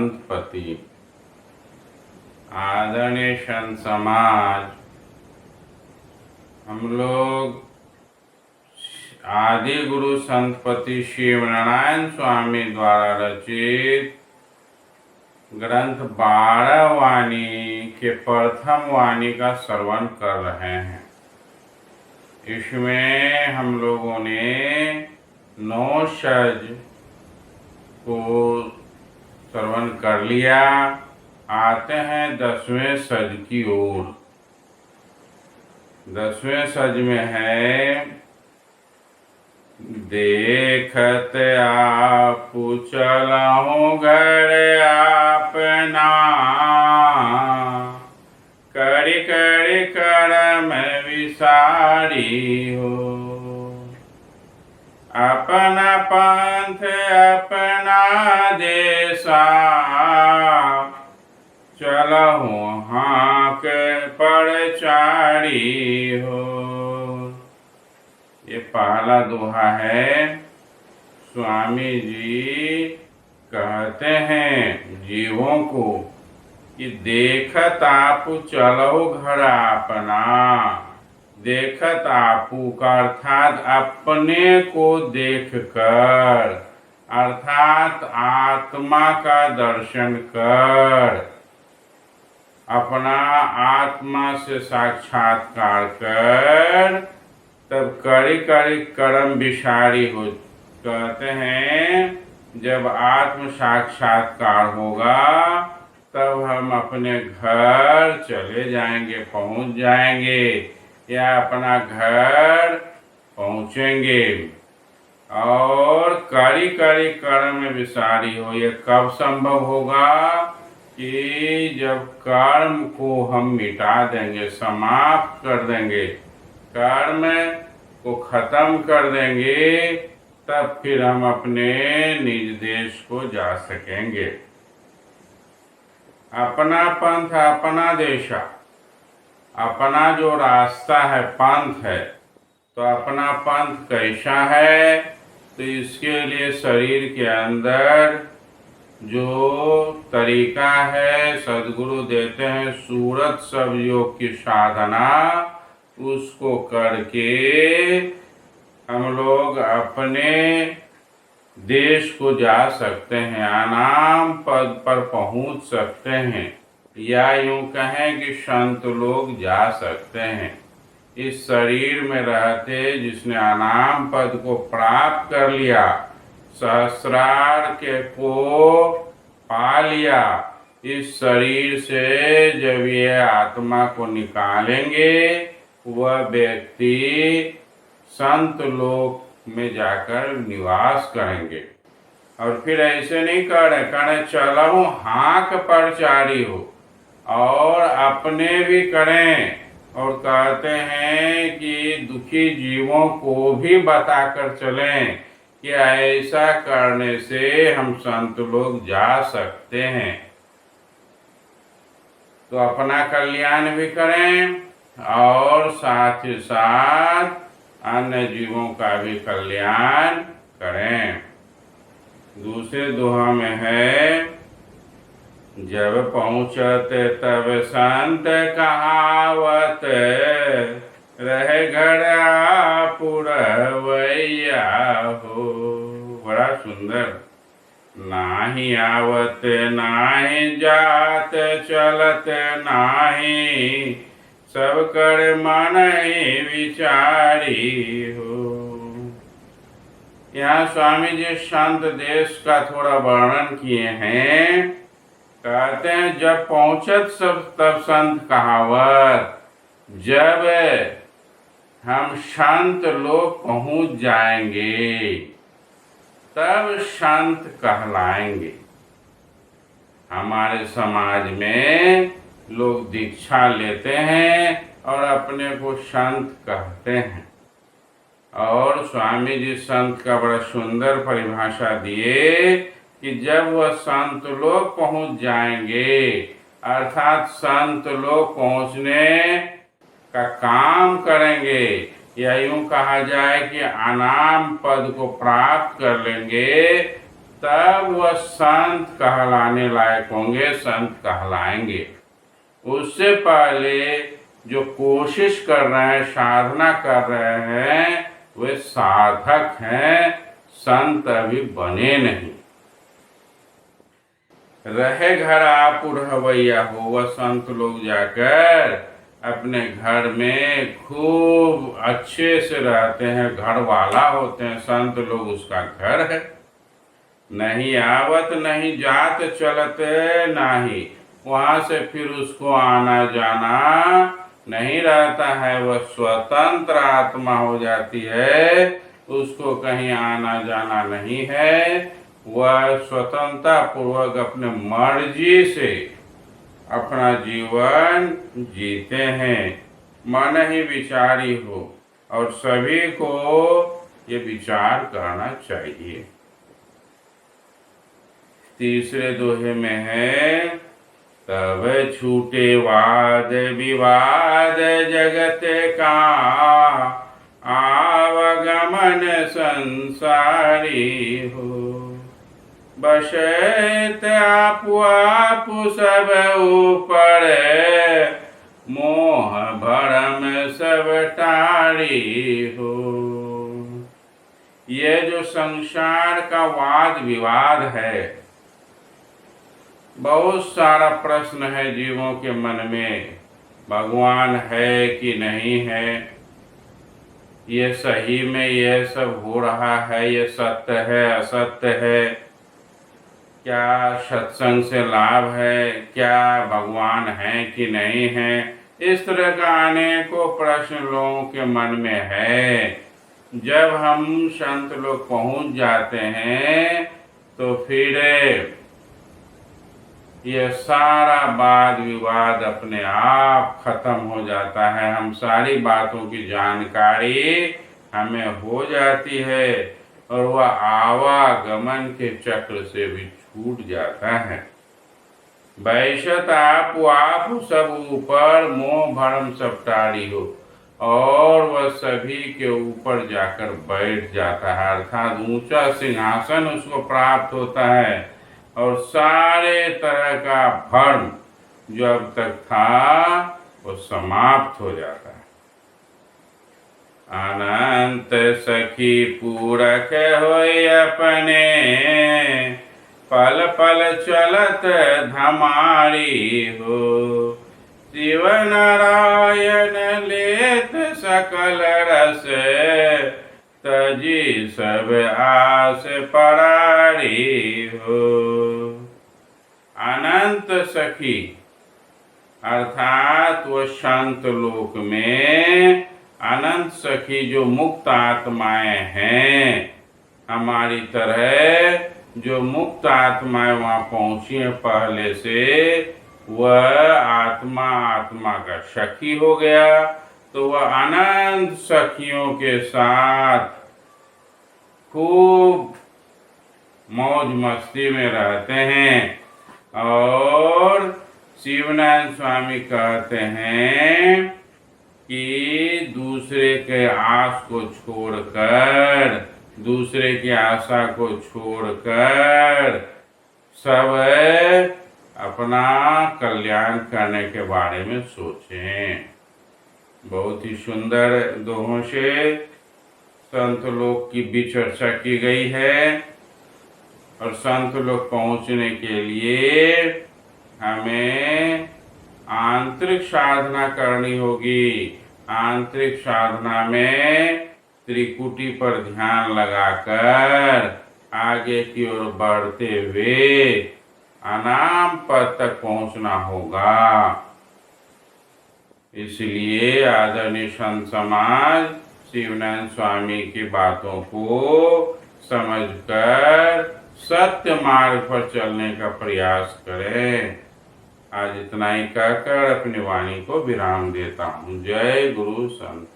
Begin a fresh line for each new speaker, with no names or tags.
संतपति, आदरणीय संत समाज, हम लोग आदि गुरु संतपति शिवनारायण स्वामी द्वारा रचित ग्रंथ 12 वाणी के प्रथम वाणी का श्रवण कर रहे हैं। इसमें हम लोगों ने 9 सज को श्रवण कर लिया। आते हैं 10वें सज की ओर। 10वें सज में है, देखत आप चलहु घर आपना, करि करि करम विसारी हो। अपना पंथ अपना देशा, चलहु हाँक परचारी हो। ये पहला दोहा है। स्वामी जी कहते हैं जीवों को कि देखत आपू चलहु घर अपना। देखत आपू का अर्थात अपने को देखकर, अर्थात आत्मा का दर्शन कर, अपना आत्मा से साक्षात्कार कर, तब करी करी कर्म विसारी हो। कहते हैं जब आत्म साक्षात्कार होगा तब हम अपने घर चले जाएंगे, पहुंच जाएंगे या अपना घर पहुंचेंगे। और करी करी कर्म विसारी हो, ये कब संभव होगा कि जब कर्म को हम मिटा देंगे, समाप्त कर देंगे, कर्म को खत्म कर देंगे, तब फिर हम अपने निज देश को जा सकेंगे। अपना पंथ अपना देशा, अपना जो रास्ता है, पंथ है, तो अपना पंथ कैसा है? तो इसके लिए शरीर के अंदर जो तरीका है सदगुरु देते हैं, सूरत सब योग की साधना, उसको करके हम लोग अपने देश को जा सकते हैं, अनाम पद पर पहुंच सकते हैं, या यूं कहें कि संत लोग जा सकते हैं। इस शरीर में रहते जिसने अनाम पद को प्राप्त कर लिया, सहस्रार के को पा लिया, इस शरीर से जब ये आत्मा को निकालेंगे, वह व्यक्ति संत लोक में जाकर निवास करेंगे। और फिर ऐसे नहीं करें चलहु हाँक परचारी हो, और अपने भी करें। और कहते हैं कि दुखी जीवों को भी बताकर चलें कि ऐसा करने से हम संत लोग जा सकते हैं। तो अपना कल्याण भी करें और साथ ही साथ अन्य जीवों का भी कल्याण करें। दूसरे दोहा में है, जब पहुँचते तब संत कहावत, रहे घर पुरवैया हो। बड़ा सुंदर। नाही आवत नाही जात, चलत नाही, सब कर मन ही विचारी हो। यहाँ स्वामी जी संत देश का थोड़ा वर्णन किए हैं। कहते हैं जब पहुंचत सब तब संत कहावत, जब हम संत लोग पहुंच जाएंगे तब संत कहलाएंगे। हमारे समाज में लोग दीक्षा लेते हैं और अपने को संत कहते हैं। और स्वामी जी संत का बड़ा सुंदर परिभाषा दिए कि जब वह संत लोग पहुंच जाएंगे, अर्थात संत लोग पहुंचने का काम करेंगे, या यूं कहा जाए कि अनाम पद को प्राप्त कर लेंगे, तब वह संत कहलाने लायक होंगे, संत कहलाएंगे। उससे पहले जो कोशिश कर रहे हैं, साधना कर रहे हैं, वे साधक हैं, संत अभी बने नहीं। रहे घर आप रहवैया हो, वह संत लोग जाकर अपने घर में खूब अच्छे से रहते हैं, घर वाला होते हैं, संत लोग उसका घर है। नहीं आवत नहीं जात चलते नाही, वहां से फिर उसको आना जाना नहीं रहता है, वह स्वतंत्र आत्मा हो जाती है, उसको कहीं आना जाना नहीं है। वह स्वतंत्रता पूर्वक अपने मर्जी से अपना जीवन जीते हैं। मन ही विचारी हो, और सभी को ये विचार करना चाहिए। तीसरे दोहे में है, तब छूटे वाद विवाद जगत का, आवागमन संसारी हो। बसत आपु सब ऊपर, मोह भरम सब टारी हो। ये जो संसार का वाद विवाद है, बहुत सारा प्रश्न है जीवों के मन में, भगवान है कि नहीं है, ये सही में यह सब हो रहा है, ये सत्य है असत्य है, क्या सत्संग से लाभ है, क्या भगवान है कि नहीं है। इस तरह का अनेकों प्रश्न लोगों के मन में है। जब हम संत लोग पहुंच जाते हैं तो फिर यह सारा वाद विवाद अपने आप खत्म हो जाता है। हम सारी बातों की जानकारी हमें हो जाती है, और वह आवागमन के चक्र से भी छूट जाता है। बैसत आप सब ऊपर, मोह भरम सब टारी हो, और वह सभी के ऊपर जाकर बैठ जाता है, अर्थात ऊंचा सिंहासन उसको प्राप्त होता है, और सारे तरह का भ्रम जो अब तक था वो समाप्त हो जाता है। अनंत सखी पूरक होय अपने, पल पल चलत धमारी हो। शिव नारायण लेत सकल रस, तजी सब आस परारी हो। अनंत सखी अर्थात वो शांत लोक में अनंत सखी जो मुक्त आत्माएं हैं, हमारी तरह जो मुक्त आत्माएं वहाँ पहुँची हैं पहले से, वह आत्मा का सखी हो गया, तो वह अनंत सखियों के साथ खूब मौज मस्ती में रहते हैं। और शिवनारायण स्वामी कहते हैं कि दूसरे के आस को छोड़कर, दूसरे की आशा को छोड़कर सब अपना कल्याण करने के बारे में सोचें। बहुत ही सुंदर दोहों से संत लोग की भी चर्चा की गई है, और संत लोग पहुँचने के लिए हमें आंतरिक साधना करनी होगी। आंतरिक साधना में त्रिकुटी पर ध्यान लगाकर आगे की ओर बढ़ते हुए अनाम पद तक पहुंचना होगा। इसलिए आदरणीय संत समाज शिवनारायण स्वामी की बातों को समझकर सत्य मार्ग पर चलने का प्रयास करें। आज इतना ही कहकर अपनी वाणी को विराम देता हूँ। जय गुरु संत।